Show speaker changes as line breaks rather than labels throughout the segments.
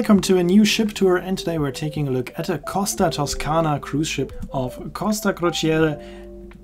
welcome to a new ship tour, and today we're taking a look at a Costa Toscana cruise ship of Costa Crociere,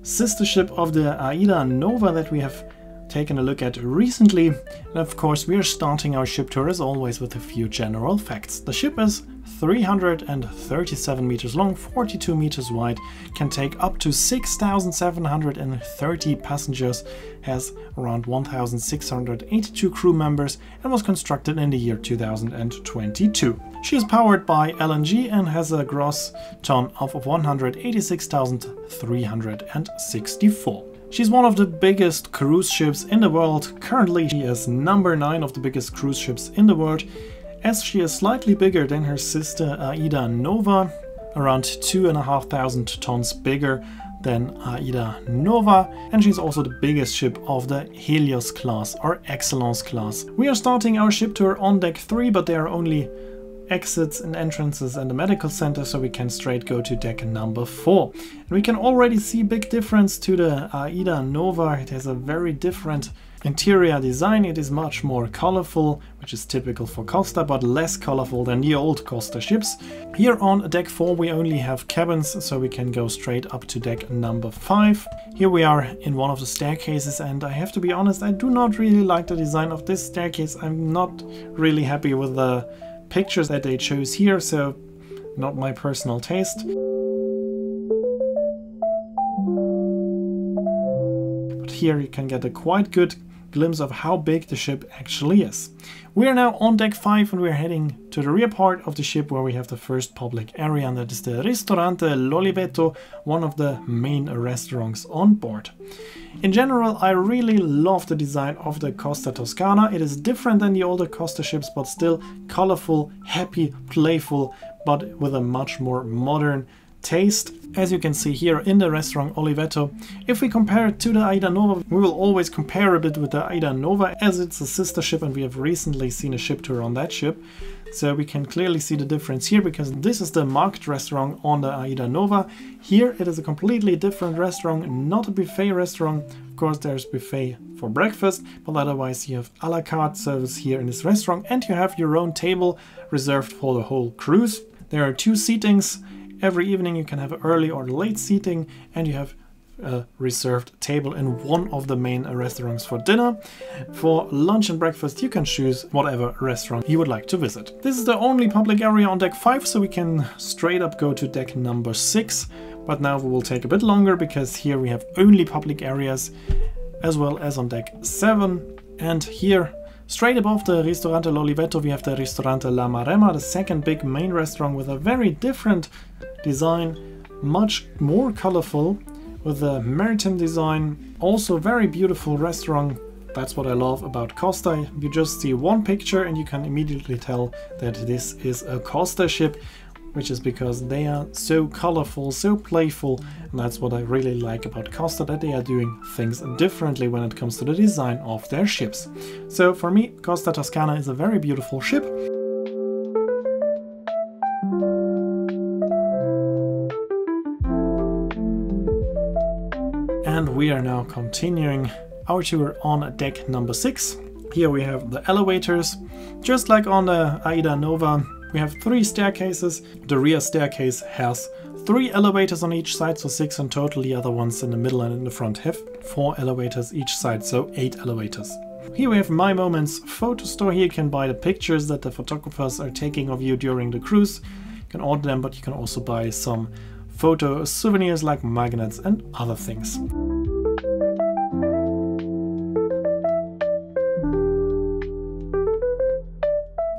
sister ship of the AIDAnova that we have taken a look at recently. And of course we are starting our ship tour as always with a few general facts. The ship is 337 meters long, 42 meters wide, can take up to 6,730 passengers, has around 1,682 crew members, and was constructed in the year 2022. She is powered by LNG and has a gross ton of 186,364. She's one of the biggest cruise ships in the world. Currently she is number 9 of the biggest cruise ships in the world, as she is slightly bigger than her sister AIDAnova, around 2,500 tons bigger than AIDAnova, and she's also the biggest ship of the Helios class or Excellence class. We are starting our ship tour on deck 3, but there are only exits and entrances and the medical center, so we can straight go to deck number 4. And we can already see big difference to the AIDAnova. It has a very different interior design. It is much more colorful, which is typical for Costa, but less colorful than the old Costa ships. Here on deck 4 we only have cabins, so we can go straight up to deck number 5. Here we are in one of the staircases, and I have to be honest, I do not really like the design of this staircase. I'm not really happy with the pictures that they chose here, so not my personal taste. But here you can get a quite good glimpse of how big the ship actually is. We are now on deck 5 and we are heading to the rear part of the ship where we have the first public area, and that is the Ristorante L'Oliveto, one of the main restaurants on board. In general, I really love the design of the Costa Toscana. It is different than the older Costa ships, but still colorful, happy, playful, but with a much more modern taste. As you can see here in the restaurant Oliveto, if we compare it to the AIDAnova, we will always compare a bit with the AIDAnova as it's a sister ship, and we have recently seen a ship tour on that ship. So we can clearly see the difference here, because this is the marked restaurant on the AIDAnova. Here it is a completely different restaurant, not a buffet restaurant. Of course there's buffet for breakfast, but otherwise you have a la carte service here in this restaurant, and you have your own table reserved for the whole cruise. There are 2 seatings. Every evening you can have early or late seating, and you have a reserved table in one of the main restaurants for dinner. For lunch and breakfast you can choose whatever restaurant you would like to visit. This is the only public area on deck 5, so we can straight up go to deck number 6. But now we will take a bit longer, because here we have only public areas, as well as on deck 7. And here, straight above the Ristorante L'Oliveto, we have the Ristorante La Maremma, the second big main restaurant with a very different design, much more colorful, with a maritime design. Also very beautiful restaurant. That's what I love about Costa. You just see one picture and you can immediately tell that this is a Costa ship, which is because they are so colorful, so playful, and that's what I really like about Costa, that they are doing things differently when it comes to the design of their ships. So for me, Costa Toscana is a very beautiful ship. And we are now continuing our tour on deck number 6. Here we have the elevators. Just like on the AIDAnova, we have 3 staircases. The rear staircase has 3 elevators on each side, so 6 in total. The other ones in the middle and in the front have 4 elevators each side, so 8 elevators. Here we have My Moments photo store. Here you can buy the pictures that the photographers are taking of you during the cruise. You can order them, but you can also buy some photo souvenirs like magnets and other things.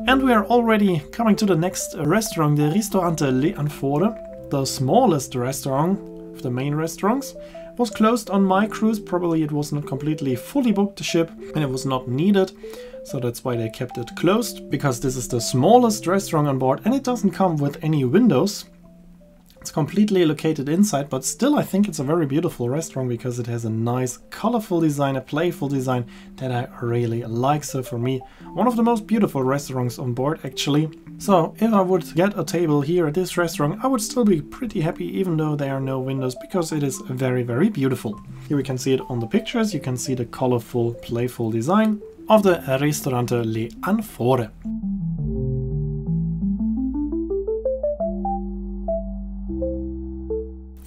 And we are already coming to the next restaurant, the Ristorante L'Unported, the smallest restaurant of the main restaurants. It was closed on my cruise. Probably it was not completely fully booked, the ship, and it was not needed. So that's why they kept it closed, because this is the smallest restaurant on board, and it doesn't come with any windows. It's completely located inside, but still I think it's a very beautiful restaurant, because it has a nice colorful design, a playful design that I really like. So for me, one of the most beautiful restaurants on board actually. So if I would get a table here at this restaurant, I would still be pretty happy, even though there are no windows, because it is very, very beautiful. Here we can see it on the pictures. You can see the colorful, playful design of the Ristorante L'Unported.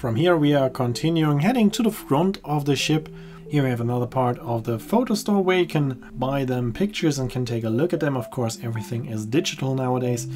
From here we are continuing heading to the front of the ship. Here we have another part of the photo store where you can buy them pictures and can take a look at them. Of course, everything is digital nowadays.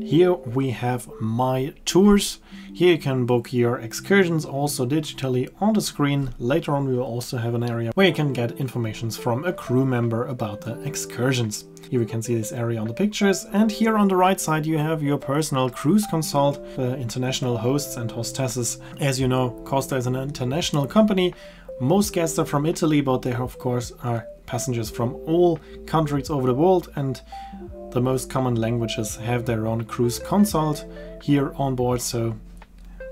Here we have my tours. Here you can book your excursions also digitally on the screen. Later on we will also have an area where you can get information from a crew member about the excursions. Here we can see this area on the pictures, and here on the right side you have your personal cruise consult, international hosts and hostesses. As you know, Costa is an international company. Most guests are from Italy, but there of course are passengers from all countries over the world, and the most common languages have their own cruise consult here on board. So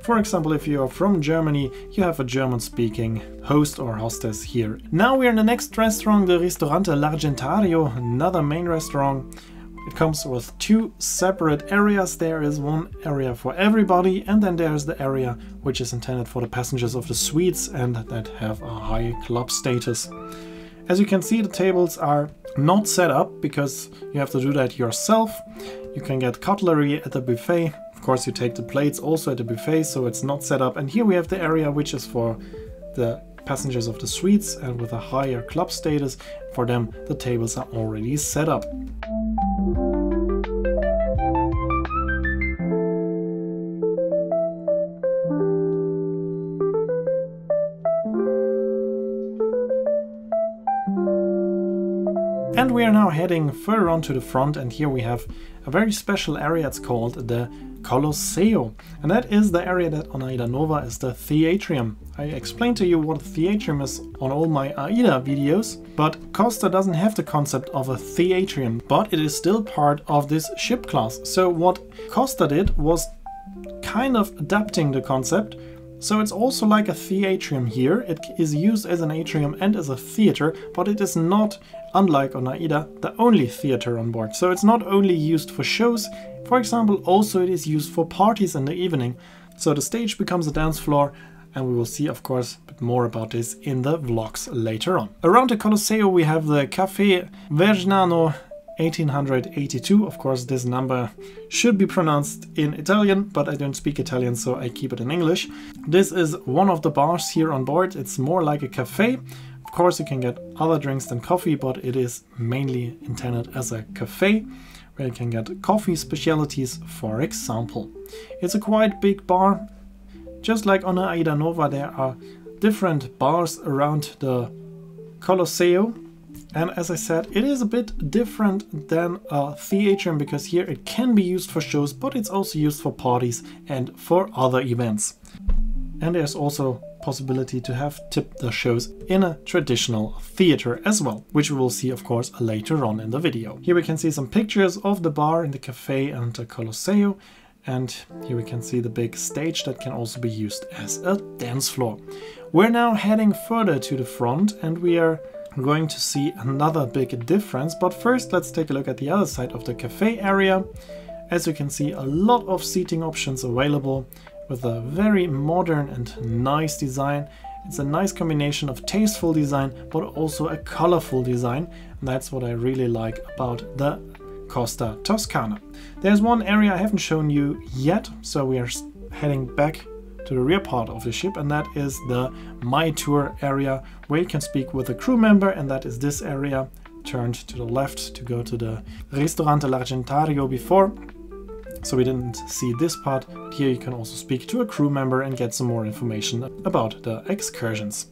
for example, if you are from Germany, you have a German-speaking host or hostess here. Now we are in the next restaurant, the Ristorante L'Argentario, another main restaurant. It comes with two separate areas. There is one area for everybody, and then there's the area which is intended for the passengers of the suites and that have a high club status. As you can see, the tables are not set up because you have to do that yourself. You can get cutlery at the buffet. Of course, you take the plates also at the buffet, so it's not set up. And here we have the area which is for the passengers of the suites and with a higher club status. For them, the tables are already set up. And we are now heading further on to the front, and here we have a very special area. It's called the Colosseo, and that is the area that on AIDAnova is the theatrium. I explained to you what a theatrium is on all my AIDA videos, but Costa doesn't have the concept of a theatrium, but it is still part of this ship class. So what Costa did was kind of adapting the concept. So it's also like a theatrium here. It is used as an atrium and as a theater, but it is not, unlike on AIDA, the only theater on board. So it's not only used for shows, for example, also it is used for parties in the evening. So the stage becomes a dance floor, and we will see, of course, a bit more about this in the vlogs later on. Around the Colosseo we have the Caffè Vergnano 1882. Of course, this number should be pronounced in Italian, but I don't speak Italian, so I keep it in English. This is one of the bars here on board. It's more like a cafe. Of course, you can get other drinks than coffee, but it is mainly intended as a cafe where you can get coffee specialties, for example. It's a quite big bar. Just like on AIDAnova, there are different bars around the Colosseo. And as I said, it is a bit different than a theatrium because here it can be used for shows, but it's also used for parties and for other events. And there's also possibility to have tip the shows in a traditional theater as well, which we will see, of course, later on in the video. Here we can see some pictures of the bar in the cafe and the Colosseo. And here we can see the big stage that can also be used as a dance floor. We're now heading further to the front, and we are going to see another big difference. But first, let's take a look at the other side of the cafe area. As you can see, a lot of seating options available with a very modern and nice design. It's a nice combination of tasteful design, but also a colorful design. And that's what I really like about the Costa Toscana. There's one area I haven't shown you yet, so we are heading back to the rear part of the ship, and that is the My Tour area where you can speak with a crew member, and that is this area. Turned to the left to go to the Ristorante L'Argentario before, so we didn't see this part. But here you can also speak to a crew member and get some more information about the excursions.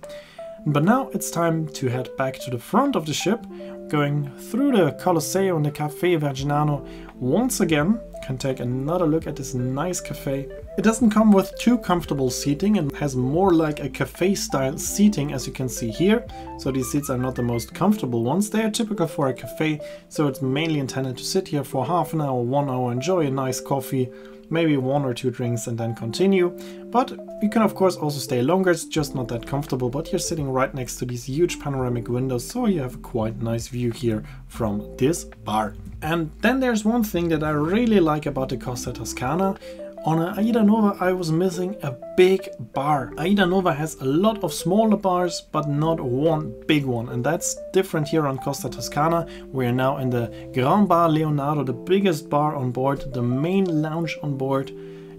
But now it's time to head back to the front of the ship, going through the Colosseo and the Caffè Vergnano once again. Can take another look at this nice cafe. It doesn't come with too comfortable seating and has more like a cafe style seating, as you can see here. So these seats are not the most comfortable ones. They are typical for a cafe, so it's mainly intended to sit here for half an hour, 1 hour, enjoy a nice coffee, maybe 1 or 2 drinks and then continue. But you can of course also stay longer, it's just not that comfortable, but you're sitting right next to these huge panoramic windows, so you have a quite nice view here from this bar. And then there's one thing that I really like about the Costa Toscana. On AIDAnova I was missing a big bar. AIDAnova has a lot of smaller bars, but not one big one, and that's different here on Costa Toscana. We are now in the Grand Bar Leonardo, the biggest bar on board, the main lounge on board.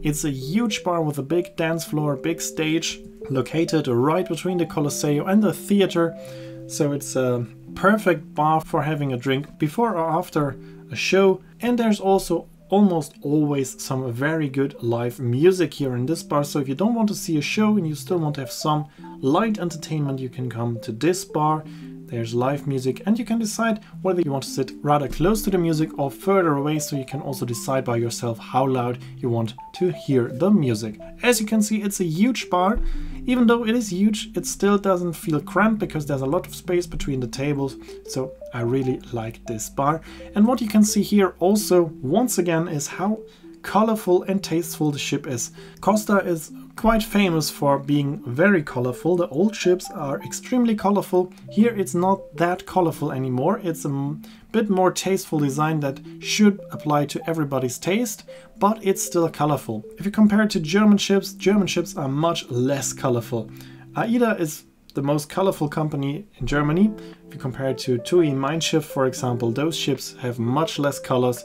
It's a huge bar with a big dance floor, big stage, located right between the Colosseo and the theater. So it's a perfect bar for having a drink before or after a show, and there's also almost always some very good live music here in this bar. So if you don't want to see a show and you still want to have some light entertainment, you can come to this bar. There's live music, and you can decide whether you want to sit rather close to the music or further away, so you can also decide by yourself how loud you want to hear the music. As you can see, it's a huge bar. Even though it is huge, it still doesn't feel cramped because there's a lot of space between the tables, so I really like this bar. And what you can see here also, once again, is how colorful and tasteful the ship is. Costa is quite famous for being very colorful. The old ships are extremely colorful. Here it's not that colorful anymore. It's a bit more tasteful design that should apply to everybody's taste, but it's still colorful. If you compare it to German ships are much less colorful. AIDA is the most colorful company in Germany. If you compare it to TUI Mein Schiff, for example, those ships have much less colors,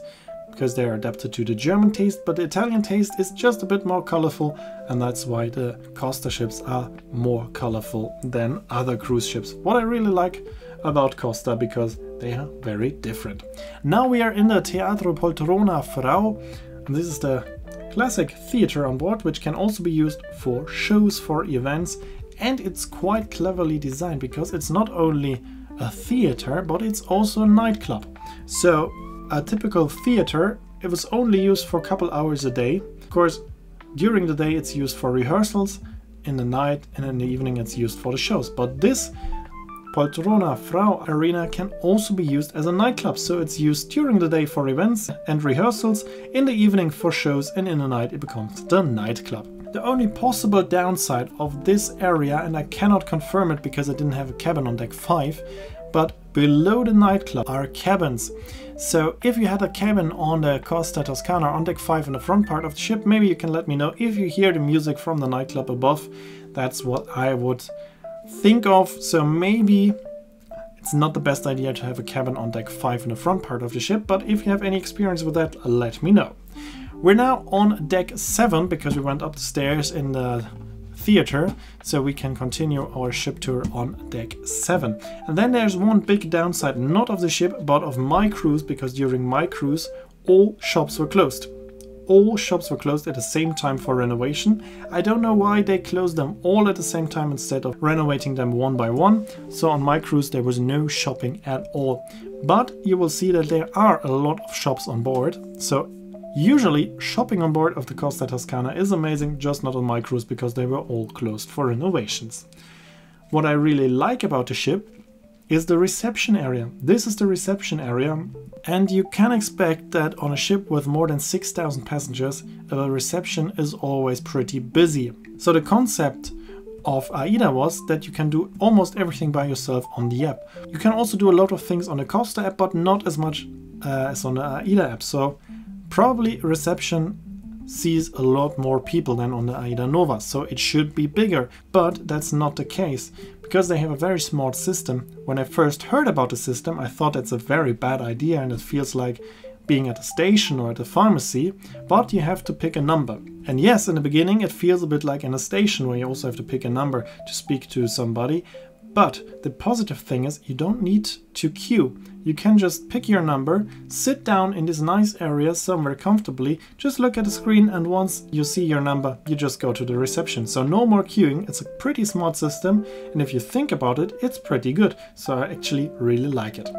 because they are adapted to the German taste, but the Italian taste is just a bit more colorful, and that's why the Costa ships are more colorful than other cruise ships. What I really like about Costa, because they are very different. Now we are in the Teatro Poltrona Frau, and this is the classic theater on board, which can also be used for shows, for events, and it's quite cleverly designed because it's not only a theater, but it's also a nightclub. So a typical theater, it was only used for a couple hours a day. Of course, during the day it's used for rehearsals, in the night and in the evening it's used for the shows. But this Poltrona Frau arena can also be used as a nightclub, so it's used during the day for events and rehearsals, in the evening for shows, and in the night it becomes the nightclub. The only possible downside of this area, and I cannot confirm it because I didn't have a cabin on deck 5, but below the nightclub are cabins. So if you had a cabin on the Costa Toscana on deck 5 in the front part of the ship, maybe you can let me know if you hear the music from the nightclub above. That's what I would think of. So maybe it's not the best idea to have a cabin on deck 5 in the front part of the ship, but if you have any experience with that, let me know. We're now on deck 7 because we went up the stairs in the theater, so we can continue our ship tour on deck 7. And then there's one big downside, not of the ship but of my cruise, because during my cruise all shops were closed. All shops were closed at the same time for renovation. I don't know why they closed them all at the same time instead of renovating them one by one. So on my cruise there was no shopping at all. But you will see that there are a lot of shops on board. So usually shopping on board of the Costa Toscana is amazing, just not on my cruise because they were all closed for renovations. What I really like about the ship is the reception area. This is the reception area, and you can expect that on a ship with more than 6,000 passengers, the reception is always pretty busy. So the concept of AIDA was that you can do almost everything by yourself on the app. You can also do a lot of things on the Costa app, but not as much as on the AIDA app. So probably reception sees a lot more people than on the AIDAnova, so it should be bigger, but that's not the case because they have a very smart system. When I first heard about the system, I thought it's a very bad idea and it feels like being at a station or at a pharmacy, but you have to pick a number. And yes, in the beginning it feels a bit like in a station where you also have to pick a number to speak to somebody. But the positive thing is you don't need to queue. You can just pick your number, sit down in this nice area somewhere comfortably, just look at the screen, and once you see your number, you just go to the reception. So no more queuing. It's a pretty smart system, and if you think about it, it's pretty good. So I actually really like it.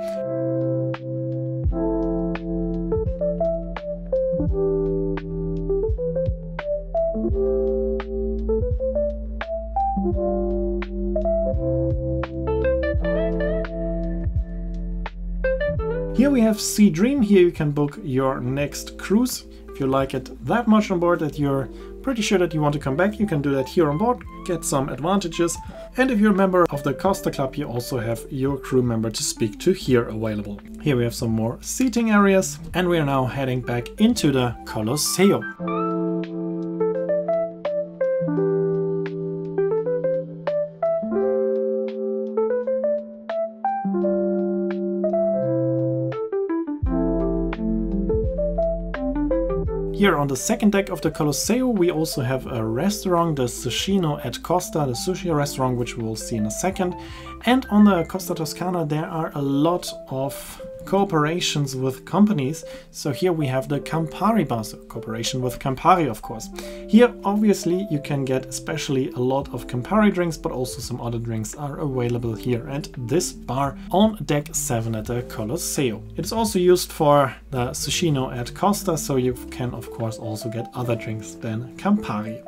Here we have Sea Dream. Here you can book your next cruise. If you like it that much on board that you're pretty sure that you want to come back, you can do that here on board, get some advantages. And if you're a member of the Costa Club, you also have your crew member to speak to here available. Here we have some more seating areas, and we are now heading back into the Colosseo. Here on the second deck of the Colosseo we also have a restaurant, the Sushino at Costa, the sushi restaurant, which we will see in a second. And on the Costa Toscana there are a lot of cooperations with companies. So here we have the Campari bar, so cooperation with Campari of course. Here obviously you can get especially a lot of Campari drinks, but also some other drinks are available here at this bar on deck 7 at the Colosseo. It's also used for the Sushino at Costa, so you can of course also get other drinks than Campari.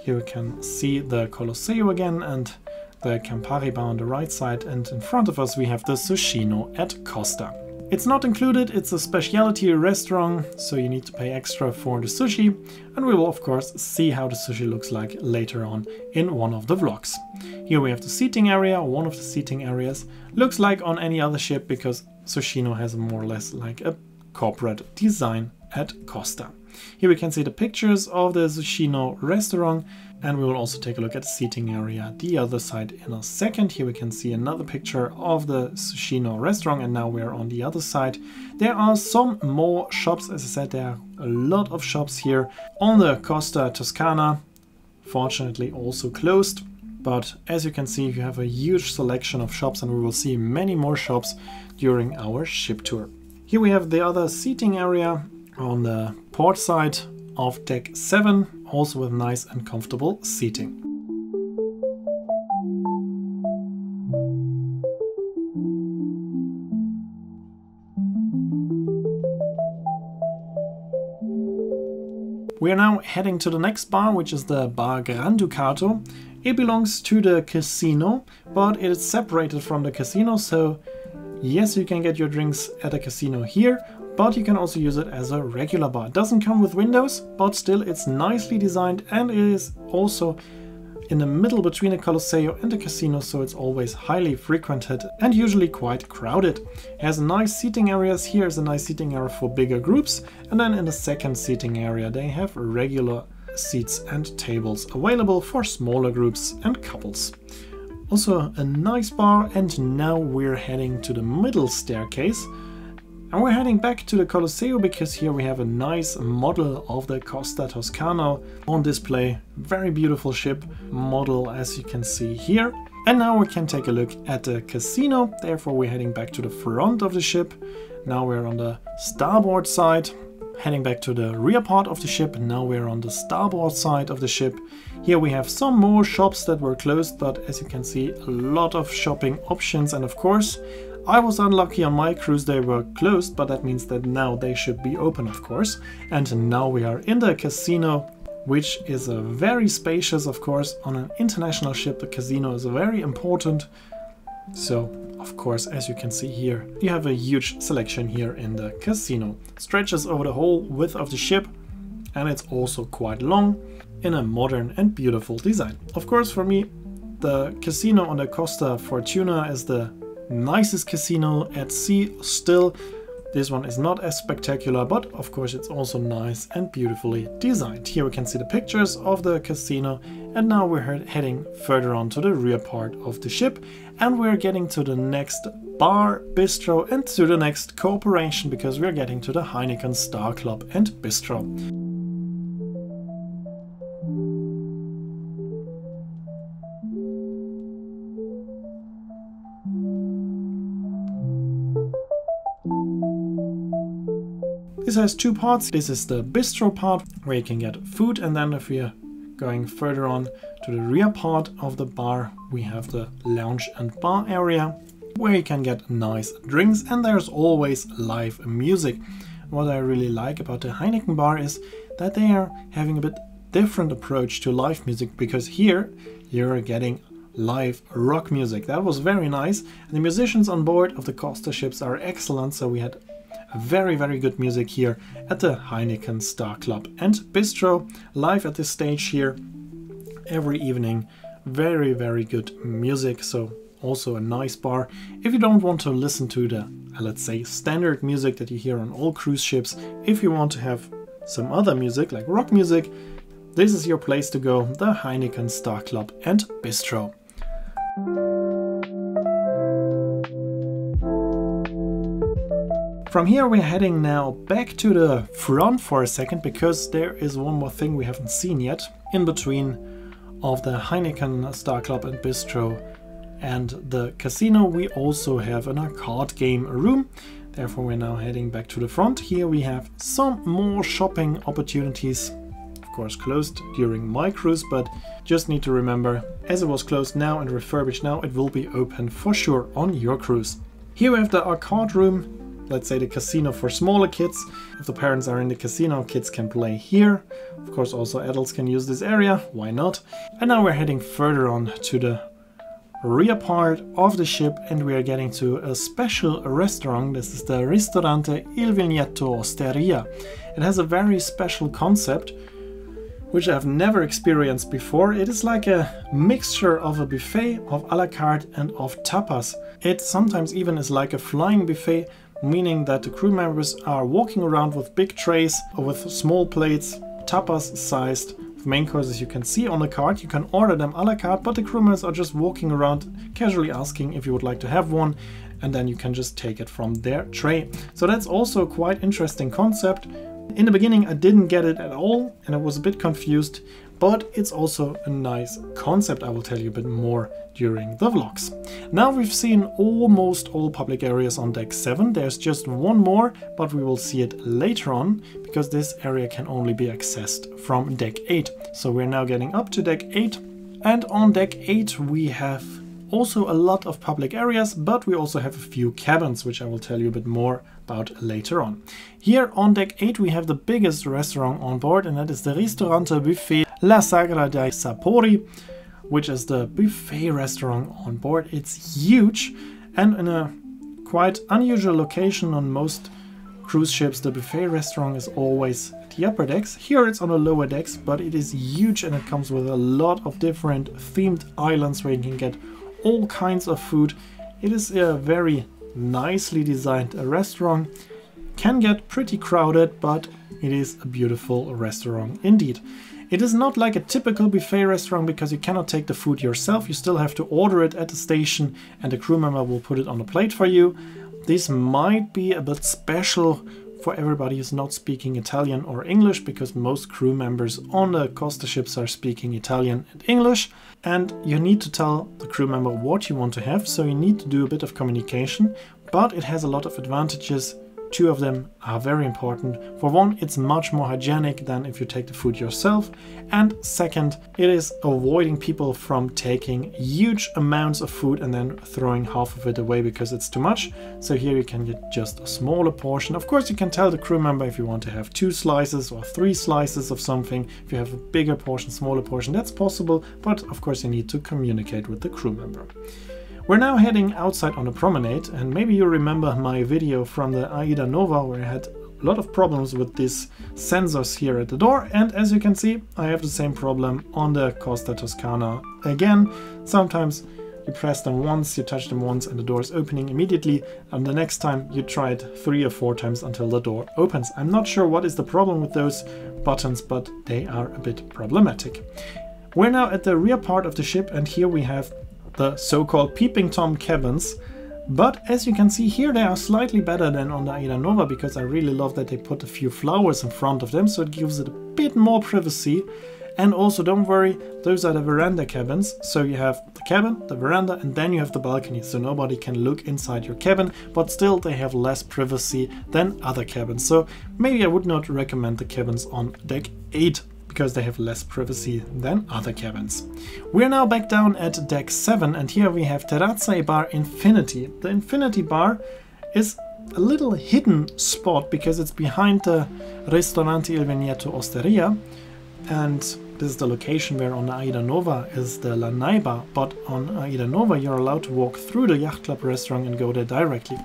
Here we can see the Colosseo again and the Campari bar on the right side, and in front of us we have the Sushino at Costa. It's not included, it's a specialty restaurant, so you need to pay extra for the sushi, and we will of course see how the sushi looks like later on in one of the vlogs. Here we have the seating area, one of the seating areas. Looks like on any other ship because Sushino has more or less like a corporate design at Costa. Here we can see the pictures of the Sushino restaurant, and we will also take a look at the seating area the other side in a second. Here we can see another picture of the Sushino restaurant, and now we're on the other side. There are some more shops, as I said, there are a lot of shops here on the Costa Toscana, fortunately also closed. But as you can see, you have a huge selection of shops, and we will see many more shops during our ship tour. Here we have the other seating area on the port side of deck 7, also with nice and comfortable seating. We are now heading to the next bar, which is the Bar Granducato. It belongs to the casino, but it is separated from the casino, so yes, you can get your drinks at a casino here, but you can also use it as a regular bar. It doesn't come with windows, but still it's nicely designed, and it is also in the middle between the Colosseo and the casino, so it's always highly frequented and usually quite crowded. It has nice seating areas. Here is a nice seating area for bigger groups, and then in the second seating area they have regular seats and tables available for smaller groups and couples. Also a nice bar, and now we're heading to the middle staircase. And we're heading back to the Colosseo because here we have a nice model of the Costa Toscana on display. Very beautiful ship model, as you can see here. And now we can take a look at the casino. Therefore we're heading back to the front of the ship. Now we're on the starboard side. Heading back to the rear part of the ship. Now we're on the starboard side of the ship. Here we have some more shops that were closed, but as you can see, a lot of shopping options. And of course, I was unlucky on my cruise, they were closed, but that means that now they should be open, of course. And now we are in the casino, which is a very spacious, of course. On an international ship, the casino is very important. So, of course, as you can see here, you have a huge selection here in the casino. It stretches over the whole width of the ship, and it's also quite long in a modern and beautiful design. Of course, for me, the casino on the Costa Fortuna is the nicest casino at sea still. This one is not as spectacular, but of course it's also nice and beautifully designed. Here we can see the pictures of the casino, and now we're heading further on to the rear part of the ship, and we're getting to the next bar, bistro, and to the next cooperation, because we're getting to the Heineken Star Club and Bistro. This has two parts. This is the bistro part where you can get food, and then if we are going further on to the rear part of the bar, we have the lounge and bar area where you can get nice drinks, and there's always live music. What I really like about the Heineken bar is that they are having a bit different approach to live music, because here you're getting live rock music. That was very nice, and the musicians on board of the Costa ships are excellent, so we had very good music here at the Heineken Star Club and Bistro, live at this stage here every evening. Very good music, so also a nice bar. If you don't want to listen to the, let's say, standard music that you hear on all cruise ships, if you want to have some other music like rock music, this is your place to go, the Heineken Star Club and Bistro. From here we're heading now back to the front for a second, because there is one more thing we haven't seen yet. In between of the Heineken Star Club and Bistro and the casino, we also have an arcade game room. Therefore we're now heading back to the front. Here we have some more shopping opportunities. Of course closed during my cruise, but just need to remember, as it was closed now and refurbished now, it will be open for sure on your cruise. Here we have the arcade room, let's say the casino for smaller kids. If the parents are in the casino, kids can play here. Of course also adults can use this area, why not? And now we're heading further on to the rear part of the ship, and we are getting to a special restaurant. This is the Ristorante Il Vigneto Osteria. It has a very special concept, which I've never experienced before. It is like a mixture of a buffet, of a la carte and of tapas. It sometimes even is like a flying buffet, meaning that the crew members are walking around with big trays or with small plates, tapas sized main courses you can see on the card. You can order them a la carte, but the crew members are just walking around casually asking if you would like to have one, and then you can just take it from their tray. So that's also a quite interesting concept. In the beginning I didn't get it at all and I was a bit confused, but it's also a nice concept. I will tell you a bit more during the vlogs. Now we've seen almost all public areas on deck 7. There's just one more, but we will see it later on, because this area can only be accessed from deck 8. So we're now getting up to deck 8, and on deck 8 we have also a lot of public areas, but we also have a few cabins, which I will tell you a bit more about later on. Here on deck 8 we have the biggest restaurant on board, and that is the Ristorante Buffet La Sagra dei Sapori, which is the buffet restaurant on board. It's huge and in a quite unusual location. On most cruise ships the buffet restaurant is always at the upper decks. Here it's on the lower decks, but it is huge and it comes with a lot of different themed islands where you can get all kinds of food. It is a very nicely designed restaurant. Can get pretty crowded, but it is a beautiful restaurant indeed. It is not like a typical buffet restaurant, because you cannot take the food yourself. You still have to order it at the station and the crew member will put it on a plate for you. This might be a bit special for everybody who's not speaking Italian or English, because most crew members on the Costa ships are speaking Italian and English, and you need to tell the crew member what you want to have, so you need to do a bit of communication, but it has a lot of advantages. Two of them are very important. For one, it's much more hygienic than if you take the food yourself, and second, it is avoiding people from taking huge amounts of food and then throwing half of it away because it's too much. So here you can get just a smaller portion. Of course you can tell the crew member if you want to have 2 slices or 3 slices of something. If you have a bigger portion, smaller portion, that's possible, but of course you need to communicate with the crew member. We're now heading outside on a promenade, and maybe you remember my video from the AIDAnova where I had a lot of problems with these sensors here at the door, and as you can see I have the same problem on the Costa Toscana again. Sometimes you press them once, you touch them once and the door is opening immediately, and the next time you try it 3 or 4 times until the door opens. I'm not sure what is the problem with those buttons, but they are a bit problematic. We're now at the rear part of the ship, and here we have the so-called peeping Tom cabins, but as you can see here they are slightly better than on the AIDAnova, because I really love that they put a few flowers in front of them, so it gives it a bit more privacy. And also don't worry, those are the veranda cabins, so you have the cabin, the veranda, and then you have the balcony, so nobody can look inside your cabin, but still they have less privacy than other cabins. So maybe I would not recommend the cabins on deck 8, because they have less privacy than other cabins. We're now back down at deck 7, and here we have Terrazza e Bar Infinity. The Infinity Bar is a little hidden spot because it's behind the Ristorante Il Vigneto Osteria, and this is the location where on the AIDAnova is the Lanai Bar, but on AIDAnova you're allowed to walk through the Yacht Club restaurant and go there directly.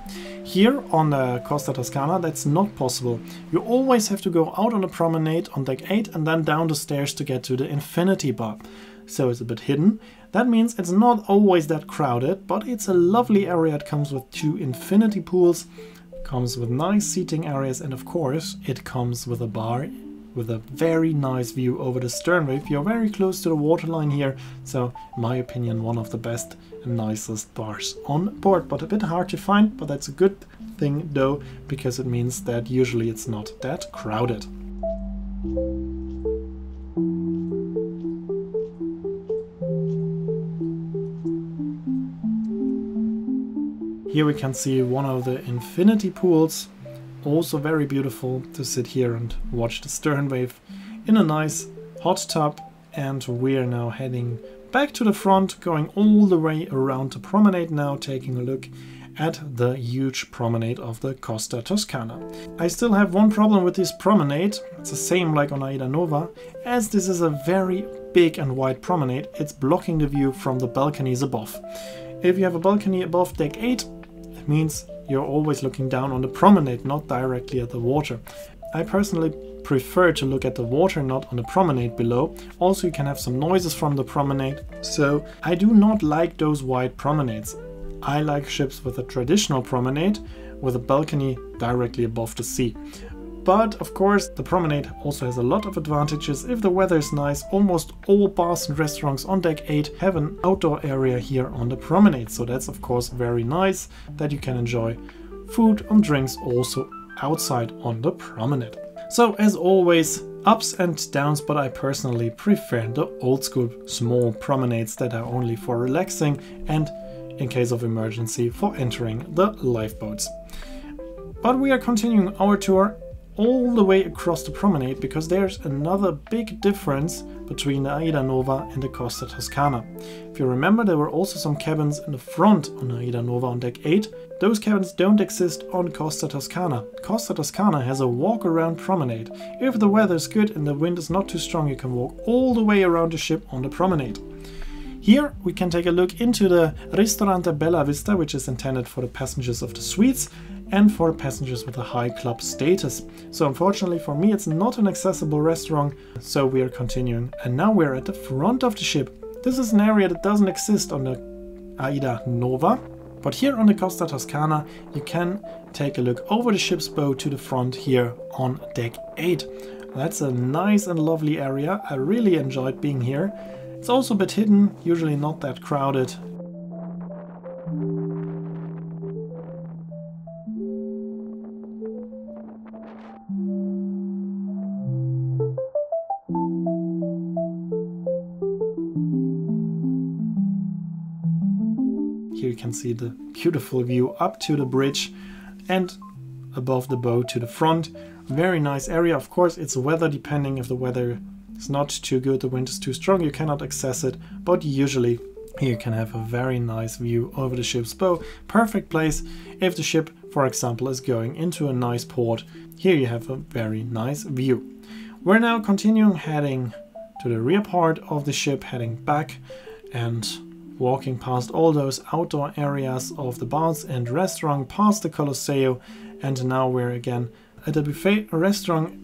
Here on the Costa Toscana that's not possible. You always have to go out on a promenade on deck 8 and then down the stairs to get to the Infinity Bar. So it's a bit hidden. That means it's not always that crowded, but it's a lovely area. It comes with 2 infinity pools, comes with nice seating areas, and of course it comes with a bar with a very nice view over the sternway. You're very close to the waterline here, so in my opinion one of the best and nicest bars on board, but a bit hard to find, but that's a good thing though, because it means that usually it's not that crowded. Here we can see one of the infinity pools, also very beautiful to sit here and watch the stern wave in a nice hot tub. And we are now heading back to the front, going all the way around the promenade now, taking a look at the huge promenade of the Costa Toscana. I still have one problem with this promenade. It's the same like on AIDAnova. As this is a very big and wide promenade, it's blocking the view from the balconies above. If you have a balcony above deck 8, it means you're always looking down on the promenade, not directly at the water. I personally prefer to look at the water, not on the promenade below. Also, you can have some noises from the promenade. So I do not like those wide promenades. I like ships with a traditional promenade with a balcony directly above the sea. But of course, the promenade also has a lot of advantages. If the weather is nice, almost all bars and restaurants on deck 8 have an outdoor area here on the promenade. So that's of course very nice that you can enjoy food and drinks also outside on the promenade. So as always, ups and downs, but I personally prefer the old school small promenades that are only for relaxing and in case of emergency for entering the lifeboats. But we are continuing our tour all the way across the promenade because there's another big difference between the AIDAnova and the Costa Toscana. If you remember, there were also some cabins in the front on the AIDAnova on deck 8. Those cabins don't exist on Costa Toscana. Costa Toscana has a walk around promenade. If the weather is good and the wind is not too strong, you can walk all the way around the ship on the promenade. Here we can take a look into the Ristorante Bella Vista, which is intended for the passengers of the suites and for passengers with a high club status. So unfortunately for me it's not an accessible restaurant, so we are continuing. And now we're at the front of the ship. This is an area that doesn't exist on the AIDAnova, but here on the Costa Toscana you can take a look over the ship's bow to the front here on deck 8. That's a nice and lovely area. I really enjoyed being here. It's also a bit hidden, usually not that crowded. Here you can see the beautiful view up to the bridge and above the bow to the front. Very nice area. Of course, it's weather depending. If the weather is not too good, the wind is too strong, you cannot access it, but usually here you can have a very nice view over the ship's bow. Perfect place if the ship, for example, is going into a nice port. Here you have a very nice view. We're now continuing heading to the rear part of the ship, heading back and walking past all those outdoor areas of the bars and restaurant, past the Colosseo, and now we're again at the buffet restaurant.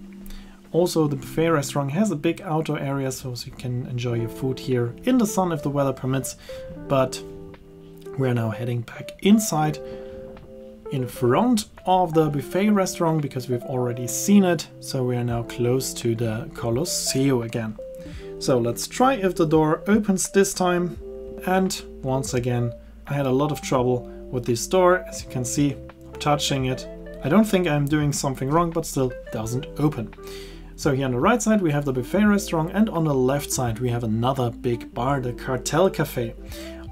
Also, the buffet restaurant has a big outdoor area, so you can enjoy your food here in the sun if the weather permits. But we're now heading back inside in front of the buffet restaurant because we've already seen it. So we are now close to the Colosseo again. So let's try if the door opens this time. And once again, I had a lot of trouble with this door. As you can see, I'm touching it. I don't think I'm doing something wrong, but still doesn't open. So here on the right side we have the buffet restaurant, and on the left side we have another big bar, the Cartel Cafe.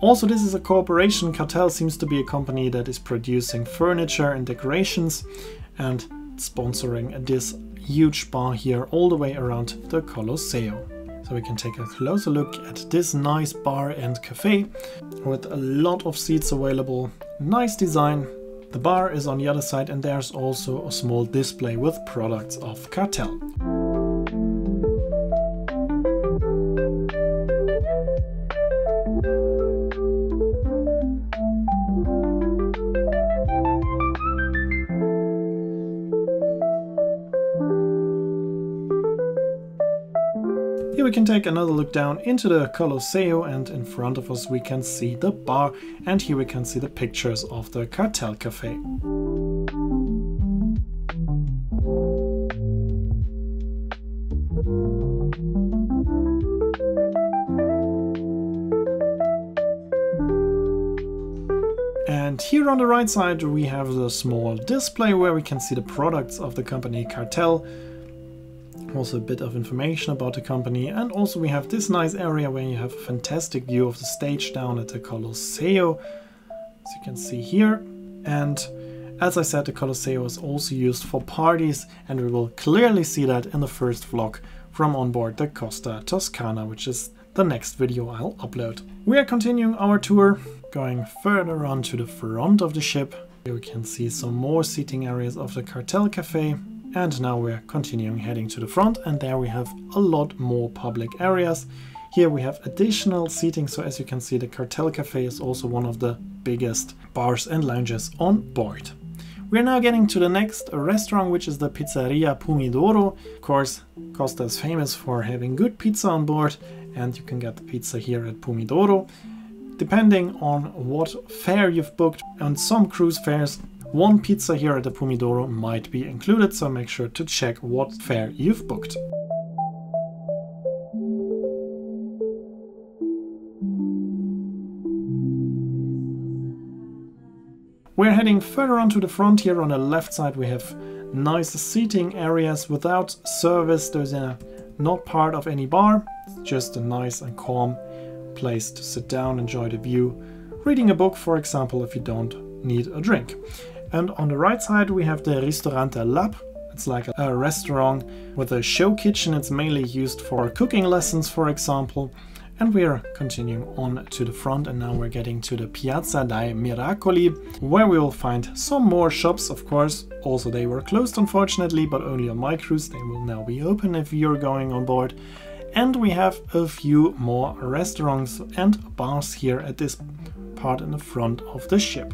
Also, this is a cooperation. Cartel seems to be a company that is producing furniture and decorations and sponsoring this huge bar here all the way around the Colosseo. So we can take a closer look at this nice bar and cafe with a lot of seats available. Nice design. The bar is on the other side, and there's also a small display with products of Cartel. Here we can take another look down into the Colosseo, and in front of us we can see the bar, and here we can see the pictures of the Cartel Cafe. And here on the right side we have the small display where we can see the products of the company Cartel. Also a bit of information about the company, and also we have this nice area where you have a fantastic view of the stage down at the Colosseo, as you can see here. And as I said, the Colosseo is also used for parties, and we will clearly see that in the first vlog from on board the Costa Toscana, which is the next video I'll upload. We are continuing our tour, going further on to the front of the ship. Here we can see some more seating areas of the Cartel Cafe. And now we're continuing heading to the front, and there we have a lot more public areas. Here we have additional seating, so as you can see the Cartel Cafe is also one of the biggest bars and lounges on board. We're now getting to the next restaurant, which is the Pizzeria Pomidoro. Of course, Costa is famous for having good pizza on board, and you can get the pizza here at Pomidoro. Depending on what fare you've booked, on some cruise fares, one pizza here at the Pomidoro might be included, so make sure to check what fare you've booked. We're heading further on to the front. Here on the left side we have nice seating areas without service. Those are not part of any bar, it's just a nice and calm place to sit down, enjoy the view, reading a book for example if you don't need a drink. And on the right side we have the Ristorante Lab. It's like a restaurant with a show kitchen. It's mainly used for cooking lessons for example. And we are continuing on to the front, and now we're getting to the Piazza dei Miracoli, where we will find some more shops, of course. Also they were closed unfortunately, but only on my cruise. They will now be open if you're going on board. And we have a few more restaurants and bars here at this part in the front of the ship.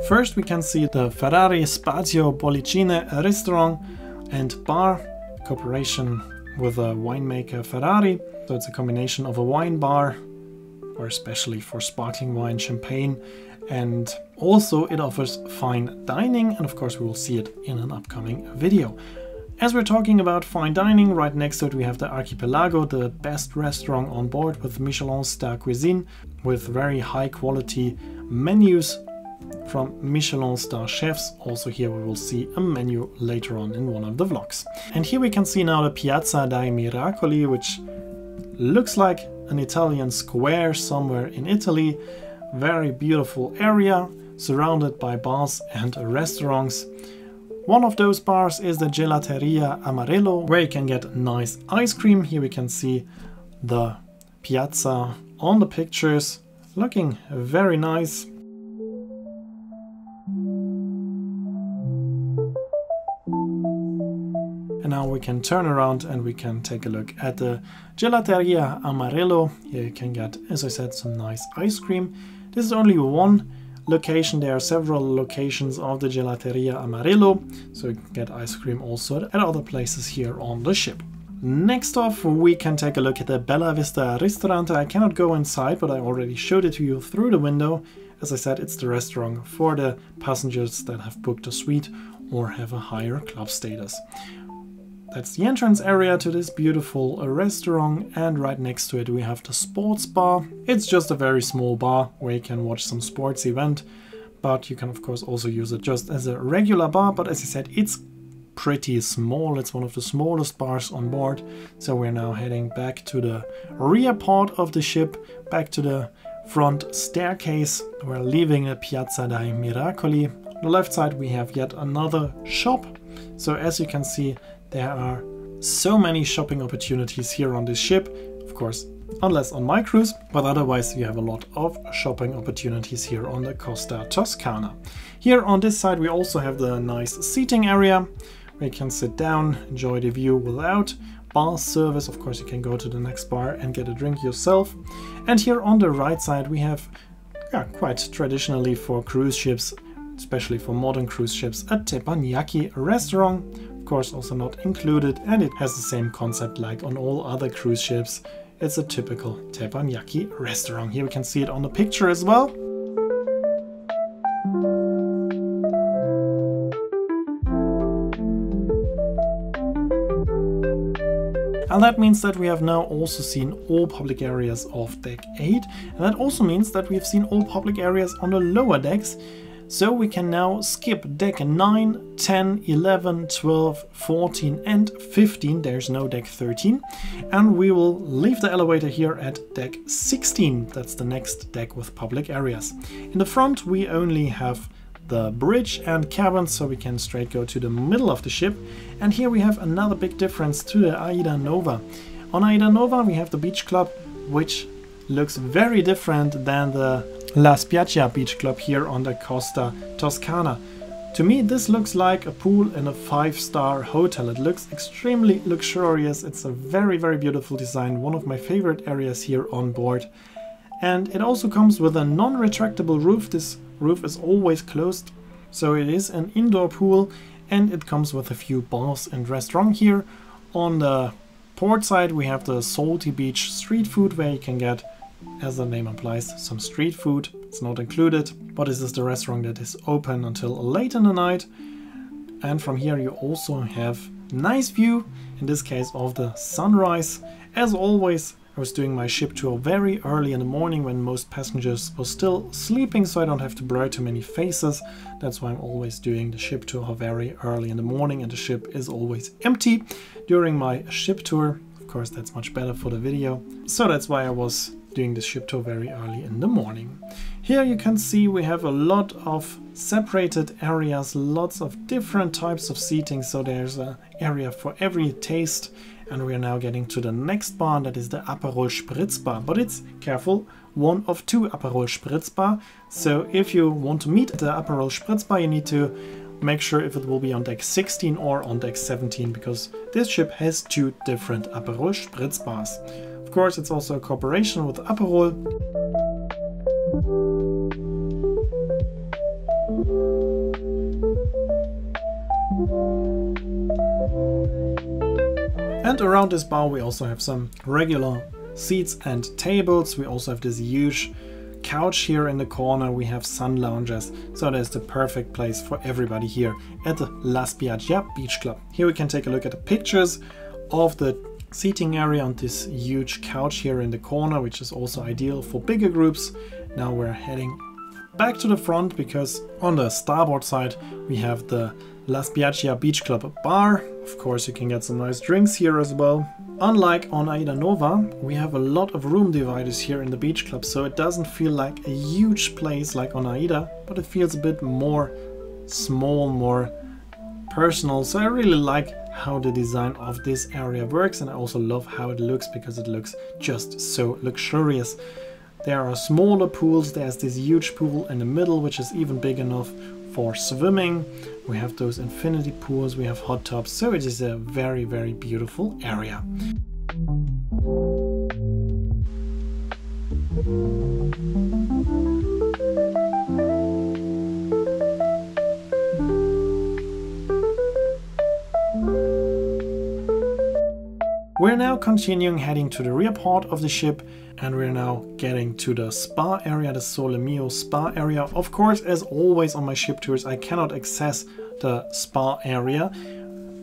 First we can see the Ferrari Spazio Bollicine restaurant and bar, cooperation with a winemaker Ferrari. So it's a combination of a wine bar, or especially for sparkling wine, champagne, and also it offers fine dining, and of course we will see it in an upcoming video. As we're talking about fine dining, right next to it we have the Archipelago, the best restaurant on board with Michelin star cuisine, with very high quality menus from Michelin star chefs. Also here we will see a menu later on in one of the vlogs. And here we can see now the Piazza dei Miracoli, which looks like an Italian square somewhere in Italy. Very beautiful area surrounded by bars and restaurants. One of those bars is the Gelateria Amarillo, where you can get nice ice cream. Here we can see the piazza on the pictures, looking very nice. And now we can turn around and we can take a look at the Gelateria Amarillo. Here you can get, as I said, some nice ice cream. This is only one location. There are several locations of the Gelateria Amarillo, so you can get ice cream also at other places here on the ship. Next off, we can take a look at the Bella Vista Ristorante. I cannot go inside, but I already showed it to you through the window. As I said, it's the restaurant for the passengers that have booked a suite or have a higher club status. That's the entrance area to this beautiful restaurant, and right next to it we have the sports bar. It's just a very small bar where you can watch some sports event, but you can of course also use it just as a regular bar. But as I said, it's pretty small. It's one of the smallest bars on board. So we're now heading back to the rear part of the ship, back to the front staircase. We're leaving the Piazza dei Miracoli. On the left side we have yet another shop. So as you can see, there are so many shopping opportunities here on this ship, of course, unless on my cruise, but otherwise you have a lot of shopping opportunities here on the Costa Toscana. Here on this side we also have the nice seating area where you can sit down, enjoy the view without bar service. Of course you can go to the next bar and get a drink yourself. And here on the right side we have, quite traditionally for cruise ships, especially for modern cruise ships, a teppanyaki restaurant. Of course also not included, and it has the same concept like on all other cruise ships. It's a typical teppanyaki restaurant. Here we can see it on the picture as well. And that means that we have now also seen all public areas of deck 8, and that also means that we've seen all public areas on the lower decks. So we can now skip deck 9, 10, 11, 12, 14 and 15, there's no deck 13, and we will leave the elevator here at deck 16, that's the next deck with public areas. In the front we only have the bridge and cabins, so we can straight go to the middle of the ship. And here we have another big difference to the AIDAnova. On AIDAnova we have the beach club, which looks very different than the La Spiaggia beach club here on the Costa Toscana. To me this looks like a pool in a 5-star hotel. It looks extremely luxurious. It's a very beautiful design, one of my favorite areas here on board. And it also comes with a non-retractable roof. This roof is always closed, so it is an indoor pool, and it comes with a few bars and restaurant here. On the port side we have the Salty Beach street food, where you can get, as the name implies, some street food. It's not included, but this is the restaurant that is open until late in the night. And from here you also have nice view, in this case of the sunrise. As always, I was doing my ship tour very early in the morning when most passengers were still sleeping, so I don't have to blur too many faces. That's why I'm always doing the ship tour very early in the morning, and the ship is always empty during my ship tour. Of course, that's much better for the video. So that's why I was doing the ship tour very early in the morning. Here you can see we have a lot of separated areas, lots of different types of seating, so there's an area for every taste. And we are now getting to the next bar, that is the Aperol Spritz bar. But it's, careful, one of 2 Aperol Spritz bar. So if you want to meet the Aperol Spritz bar, you need to make sure if it will be on deck 16 or on deck 17, because this ship has 2 different Aperol Spritz bars. Of course, it's also a cooperation with Aperol. And around this bar we also have some regular seats and tables. We also have this huge couch here in the corner. We have sun lounges, so there's the perfect place for everybody here at the La Spiaggia Beach Club. Here we can take a look at the pictures of the seating area on this huge couch here in the corner, which is also ideal for bigger groups. Now we're heading back to the front, because on the starboard side we have the La Spiaggia Beach Club bar. Of course, you can get some nice drinks here as well. Unlike on AIDAnova, we have a lot of room dividers here in the beach club, so it doesn't feel like a huge place like on AIDA, but it feels a bit more small, more personal. So I really like how the design of this area works, and I also love how it looks, because it looks just so luxurious. There are smaller pools. There's this huge pool in the middle, which is even big enough for swimming. We have those infinity pools, we have hot tubs, so it is a very beautiful area. We're now continuing heading to the rear part of the ship, and we're now getting to the spa area, the Sole Mio spa area. Of course, as always on my ship tours, I cannot access the spa area.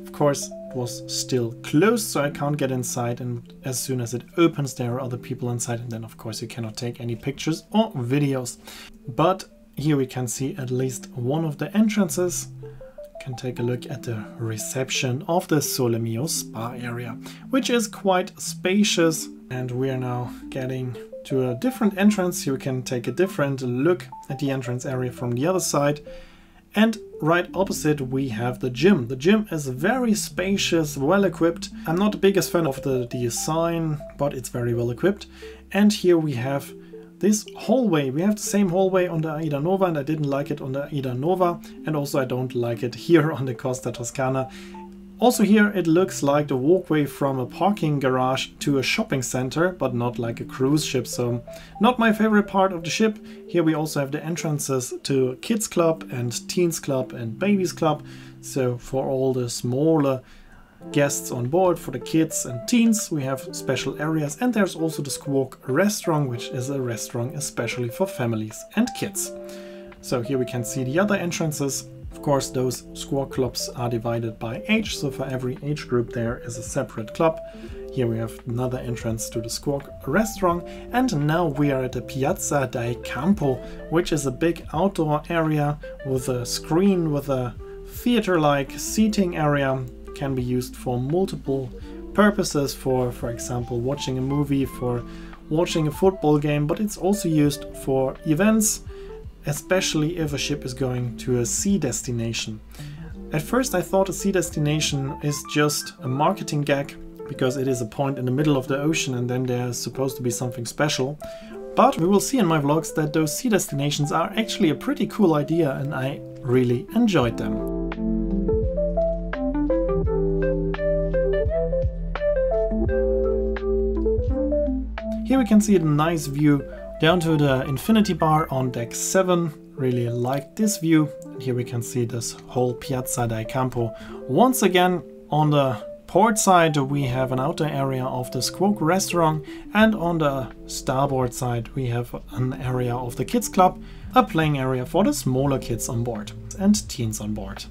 Of course, it was still closed, so I can't get inside, and as soon as it opens there are other people inside, and then of course you cannot take any pictures or videos. But here we can see at least one of the entrances. Can take a look at the reception of the Sole Mio spa area, which is quite spacious. And we are now getting to a different entrance. Here we can take a different look at the entrance area from the other side. And right opposite we have the gym. The gym is very spacious, well equipped. I'm not the biggest fan of the design, but it's very well equipped. And here we have this hallway. We have the same hallway on the AIDAnova, and I didn't like it on the AIDAnova, and also I don't like it here on the Costa Toscana. Also here it looks like the walkway from a parking garage to a shopping center, but not like a cruise ship, so not my favorite part of the ship. Here we also have the entrances to Kids Club and Teens Club and Babies Club, so for all the smaller guests on board, for the kids and teens, we have special areas. And there's also the Squawk restaurant, which is a restaurant especially for families and kids. So here we can see the other entrances. Of course, those squawk clubs are divided by age, so for every age group there is a separate club. Here we have another entrance to the Squawk restaurant, and now we are at the Piazza dei Campo, which is a big outdoor area with a screen with a theater-like seating area. Can be used for multiple purposes, for example watching a movie, for watching a football game, but it's also used for events, especially if a ship is going to a sea destination. At first I thought a sea destination is just a marketing gag, because it is a point in the middle of the ocean and then there's supposed to be something special. But we will see in my vlogs that those sea destinations are actually a pretty cool idea, and I really enjoyed them. Here we can see a nice view down to the infinity bar on deck 7. Really like this view. And here we can see this whole Piazza dei Campo. Once again, on the port side we have an outdoor area of the Squawk restaurant, and on the starboard side we have an area of the kids club, a playing area for the smaller kids on board and teens on board.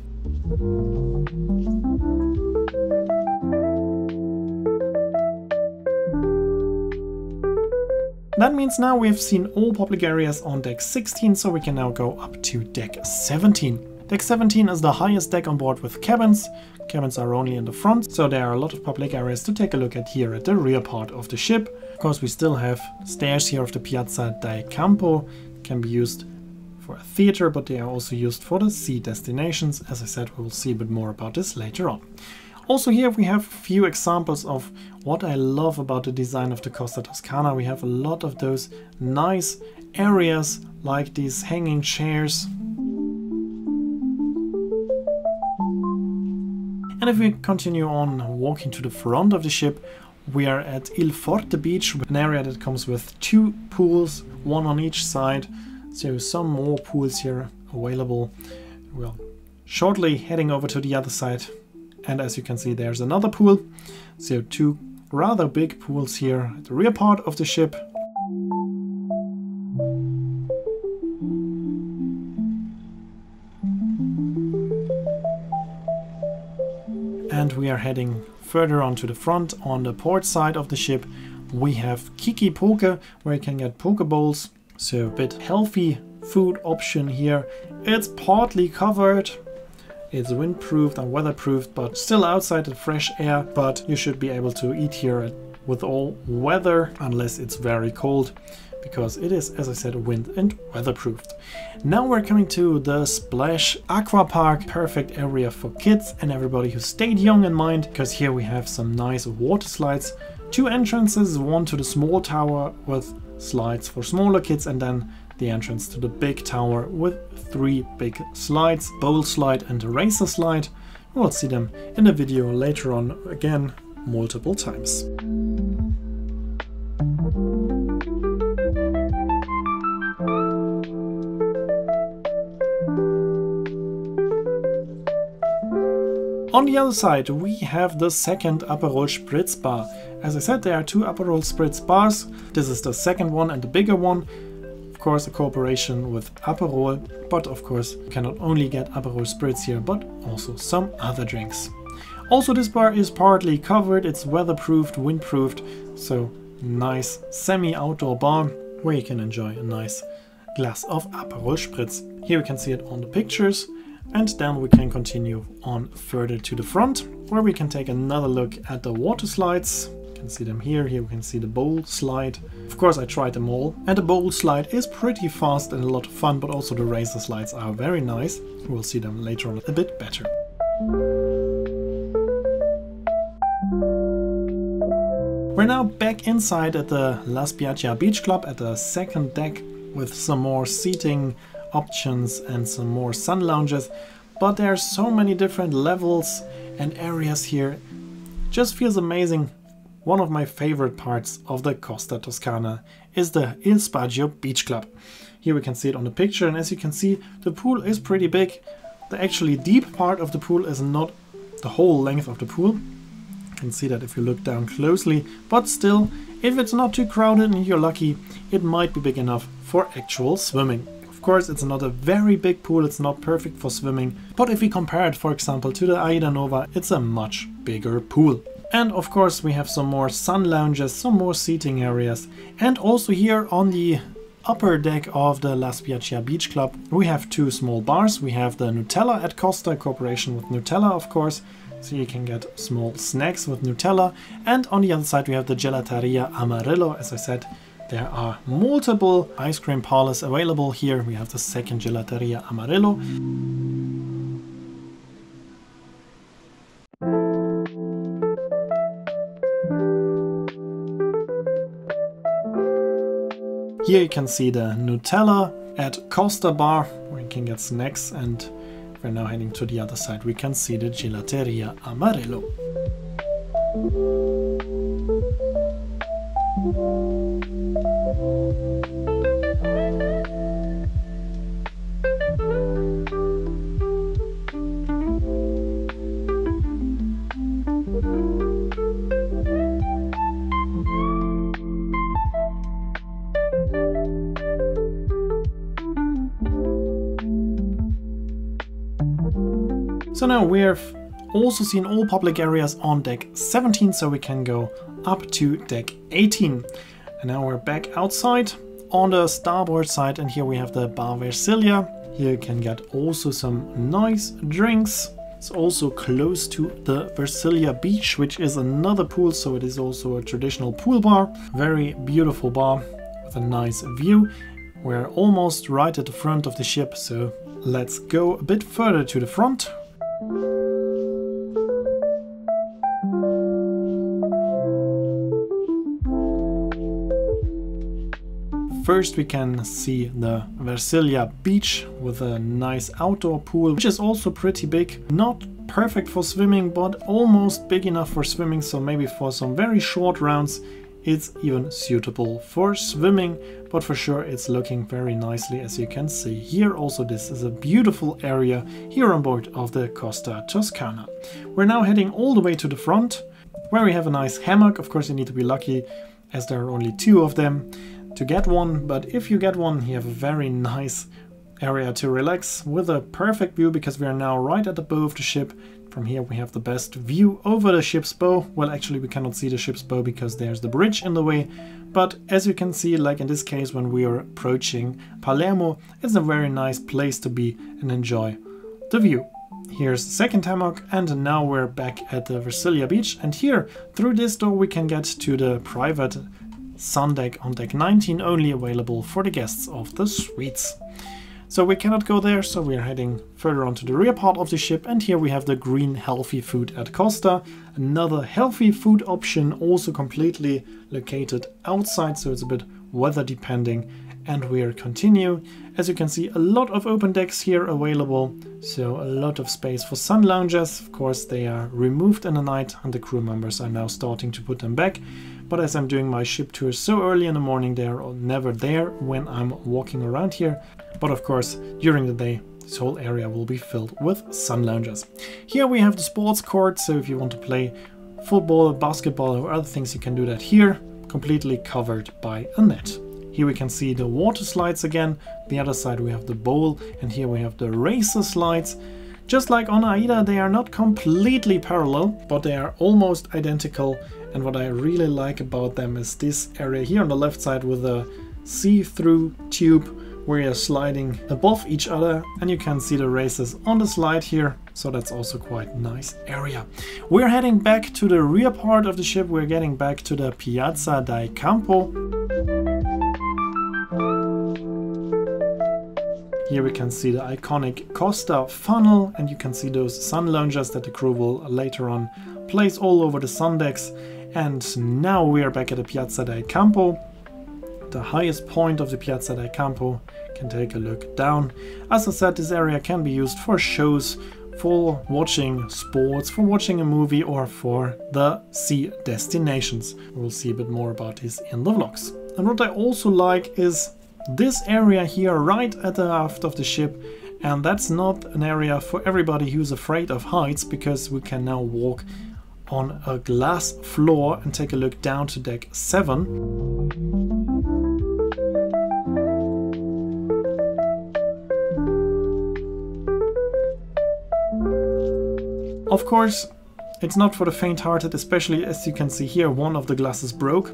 That means now we have seen all public areas on deck 16, so we can now go up to deck 17. Deck 17 is the highest deck on board with cabins. Cabins are only in the front, so there are a lot of public areas to take a look at here at the rear part of the ship. Of course, we still have stairs here of the Piazza dei Campo. Can be used for a theater, but they are also used for the sea destinations. As I said, we will see a bit more about this later on. Also here we have a few examples of what I love about the design of the Costa Toscana. We have a lot of those nice areas like these hanging chairs. And if we continue on walking to the front of the ship, we are at Il Forte Beach, an area that comes with 2 pools, one on each side. So some more pools here available. Well, shortly heading over to the other side. And as you can see, there's another pool. So 2 rather big pools here at the rear part of the ship. And we are heading further on to the front. On the port side of the ship we have Kiki Poke, where you can get poke bowls, so a bit healthy food option here. It's partly covered, it's windproofed and weatherproofed, but still outside the fresh air, but you should be able to eat here with all weather unless it's very cold, because it is, as I said, wind and weatherproofed. Now we're coming to the Splash Aqua Park, perfect area for kids and everybody who stayed young in mind, because here we have some nice water slides. 2 entrances, one to the small tower with slides for smaller kids, and then the entrance to the big tower with 3 big slides, bowl slide and a racer slide. We'll see them in the video later on again, multiple times. On the other side we have the second Aperol Spritz bar. As I said, there are 2 Aperol Spritz bars. This is the second one and the bigger one. Of course, a cooperation with Aperol, but of course you cannot only get Aperol Spritz here, but also some other drinks. Also, this bar is partly covered, it's weatherproofed, windproofed, so nice semi-outdoor bar where you can enjoy a nice glass of Aperol Spritz. Here we can see it on the pictures. And then we can continue on further to the front, where we can take another look at the water slides. You can see them here. Here we can see the bowl slide. Of course, I tried them all, and the bowl slide is pretty fast and a lot of fun, but also the racer slides are very nice. We'll see them later on a bit better. We're now back inside at the La Spiaggia Beach Club at the second deck with some more seating options and some more sun lounges, but there are so many different levels and areas here. Just feels amazing. One of my favorite parts of the Costa Toscana is the Il Spagio Beach Club. Here we can see it on the picture, and as you can see, the pool is pretty big. The actually deep part of the pool is not the whole length of the pool. You can see that if you look down closely, but still, if it's not too crowded and you're lucky, it might be big enough for actual swimming. Of Of course, it's not a very big pool, it's not perfect for swimming, but if we compare it, for example, to the AIDAnova, it's a much bigger pool. And of course we have some more sun lounges, some more seating areas, and also here on the upper deck of the La Spiaggia Beach Club we have two small bars. We have the Nutella at Costa, cooperation with Nutella of course, so you can get small snacks with Nutella, and on the other side we have the Gelateria Amarillo. As I said, there are multiple ice cream parlors available here. We have the second Gelateria Amarillo. Here you can see the Nutella at Costa bar, where you can get snacks, and we're now heading to the other side. We can see the Gelateria Amarillo. So now we've also seen all public areas on deck 17, so we can go up to deck 18. And now we're back outside on the starboard side, and here we have the Bar Versilia. Here you can get also some nice drinks. It's also close to the Versilia Beach, which is another pool, so it is also a traditional pool bar. Very beautiful bar with a nice view. We're almost right at the front of the ship, so let's go a bit further to the front. First we can see the Versilia Beach with a nice outdoor pool, which is also pretty big. Not perfect for swimming, but almost big enough for swimming, so maybe for some very short rounds it's even suitable for swimming, but for sure it's looking very nicely, as you can see here. Also, this is a beautiful area here on board of the Costa Toscana. We're now heading all the way to the front, where we have a nice hammock. Of course you need to be lucky, as there are only two of them, to get one, but if you get one you have a very nice area to relax with a perfect view, because we are now right at the bow of the ship. From here we have the best view over the ship's bow. Well, actually we cannot see the ship's bow because there's the bridge in the way, but as you can see, like in this case when we are approaching Palermo, it's a very nice place to be and enjoy the view. Here's the second hammock, and now we're back at the Versilia Beach, and here through this door we can get to the private sun deck on deck 19, only available for the guests of the suites. So we cannot go there, so we're heading further on to the rear part of the ship, and here we have the green healthy food at Costa. Another healthy food option, also completely located outside, so it's a bit weather depending. And we'll continue. As you can see, a lot of open decks here available, so a lot of space for sun lounges. Of course they are removed in the night and the crew members are now starting to put them back. But as I'm doing my ship tour so early in the morning, they are never there when I'm walking around here. But of course, during the day, this whole area will be filled with sun lounges. Here we have the sports court, so if you want to play football, basketball or other things, you can do that here, completely covered by a net. Here we can see the water slides again. The other side we have the bowl, and here we have the racer slides. Just like on AIDA, they are not completely parallel, but they are almost identical. And what I really like about them is this area here on the left side with a see-through tube where you're sliding above each other, and you can see the racers on the slide here, so that's also quite a nice area. We're heading back to the rear part of the ship. We're getting back to the Piazza dei Campo. Here we can see the iconic Costa funnel, and you can see those sun lounges that the crew will later on place all over the sun decks. And now we are back at the Piazza dei Campo, the highest point of the Piazza dei Campo. You can take a look down. As I said, this area can be used for shows, for watching sports, for watching a movie, or for the sea destinations. We'll see a bit more about this in the vlogs. And what I also like is this area here right at the aft of the ship, and that's not an area for everybody who's afraid of heights, because we can now walk on a glass floor and take a look down to deck 7. Of course, it's not for the faint-hearted, especially as you can see here, one of the glasses broke.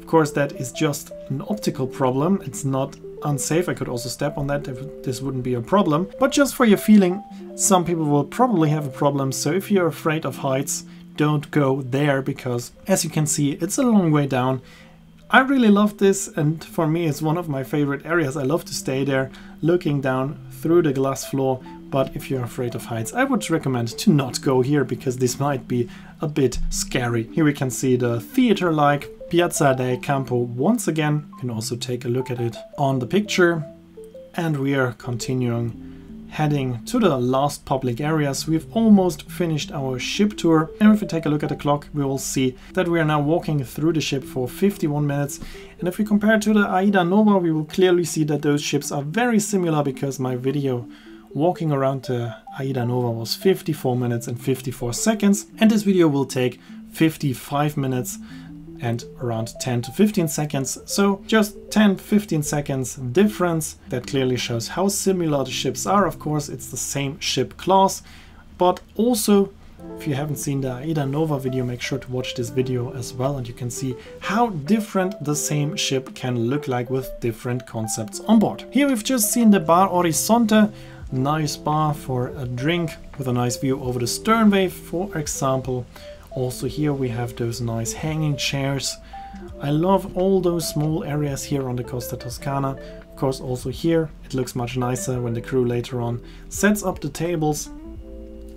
Of course, that is just an optical problem. It's not unsafe. I could also step on that if this wouldn't be a problem. But just for your feeling, some people will probably have a problem. So if you're afraid of heights, don't go there, because as you can see, it's a long way down. I really love this, and for me it's one of my favorite areas. I love to stay there looking down through the glass floor. But if you're afraid of heights, I would recommend to not go here, because this might be a bit scary. Here we can see the theater-like Piazza del Campo once again. You can also take a look at it on the picture. And we are continuing, heading to the last public areas. We've almost finished our ship tour, and if we take a look at the clock, we will see that we are now walking through the ship for 51 minutes. And if we compare to the AIDAnova, we will clearly see that those ships are very similar, because my video walking around the AIDAnova was 54 minutes and 54 seconds, and this video will take 55 minutes and around 10 to 15 seconds. So just 10-15 seconds difference. That clearly shows how similar the ships are. Of course, it's the same ship class, but also if you haven't seen the AIDAnova video, make sure to watch this video as well, and you can see how different the same ship can look like with different concepts on board. Here we've just seen the Bar Horizonte, nice bar for a drink with a nice view over the stern wave, for example. Also here we have those nice hanging chairs. I love all those small areas here on the Costa Toscana. Of course, also here it looks much nicer when the crew later on sets up the tables.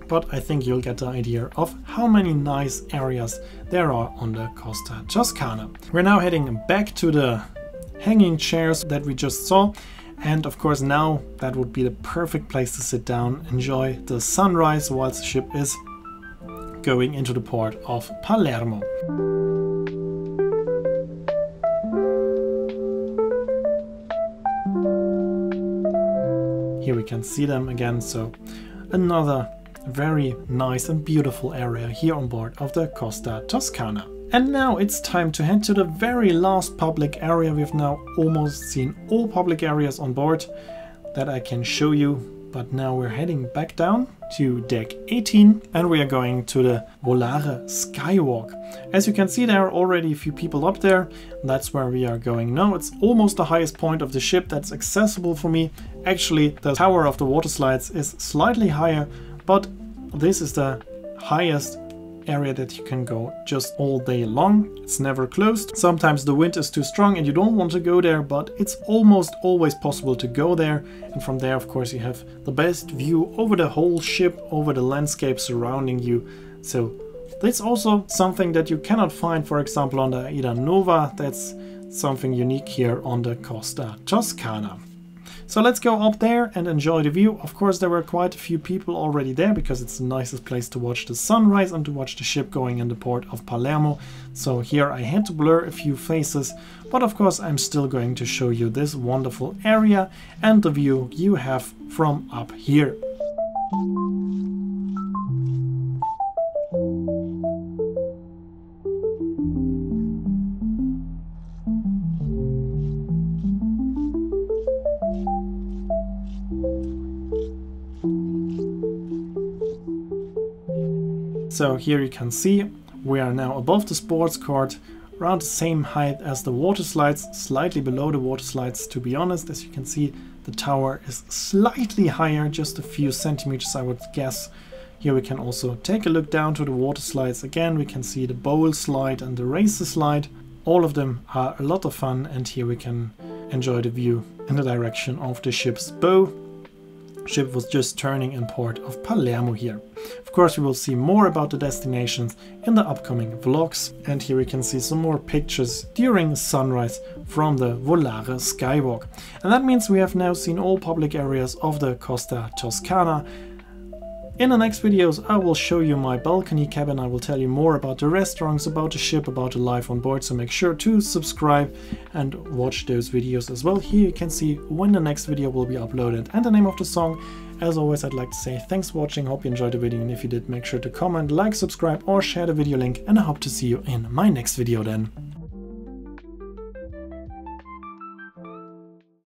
But I think you'll get the idea of how many nice areas there are on the Costa Toscana. We're now heading back to the hanging chairs that we just saw. And of course now that would be the perfect place to sit down, enjoy the sunrise whilst the ship is going into the port of Palermo. Here we can see them again, so another very nice and beautiful area here on board of the Costa Toscana. And now it's time to head to the very last public area. We've now almost seen all public areas on board that I can show you. But now we're heading back down to deck 18, and we are going to the Volare Skywalk. As you can see, there are already a few people up there. That's where we are going now. It's almost the highest point of the ship that's accessible for me. Actually, the tower of the water slides is slightly higher, but this is the highest area that you can go just all day long. It's never closed. Sometimes the wind is too strong and you don't want to go there, but it's almost always possible to go there. And from there, of course, you have the best view over the whole ship, over the landscape surrounding you. So that's also something that you cannot find, for example, on the AIDAnova. That's something unique here on the Costa Toscana. So let's go up there and enjoy the view. Of course, there were quite a few people already there, because it's the nicest place to watch the sunrise and to watch the ship going in the port of Palermo. So here I had to blur a few faces, but of course I'm still going to show you this wonderful area and the view you have from up here. So here you can see we are now above the sports court, around the same height as the water slides, slightly below the water slides to be honest. As you can see, the tower is slightly higher, just a few centimeters I would guess. Here we can also take a look down to the water slides. Again, we can see the bowl slide and the racer slide. All of them are a lot of fun, and here we can enjoy the view in the direction of the ship's bow. Ship was just turning in port of Palermo here. Of course, we will see more about the destinations in the upcoming vlogs, and here we can see some more pictures during sunrise from the Volare Skywalk. And that means we have now seen all public areas of the Costa Toscana. In the next videos I will show you my balcony cabin. I will tell you more about the restaurants, about the ship, about the life on board, so make sure to subscribe and watch those videos as well. Here you can see when the next video will be uploaded and the name of the song. As always, I'd like to say thanks for watching, hope you enjoyed the video, and if you did, make sure to comment, like, subscribe or share the video link, and I hope to see you in my next video then.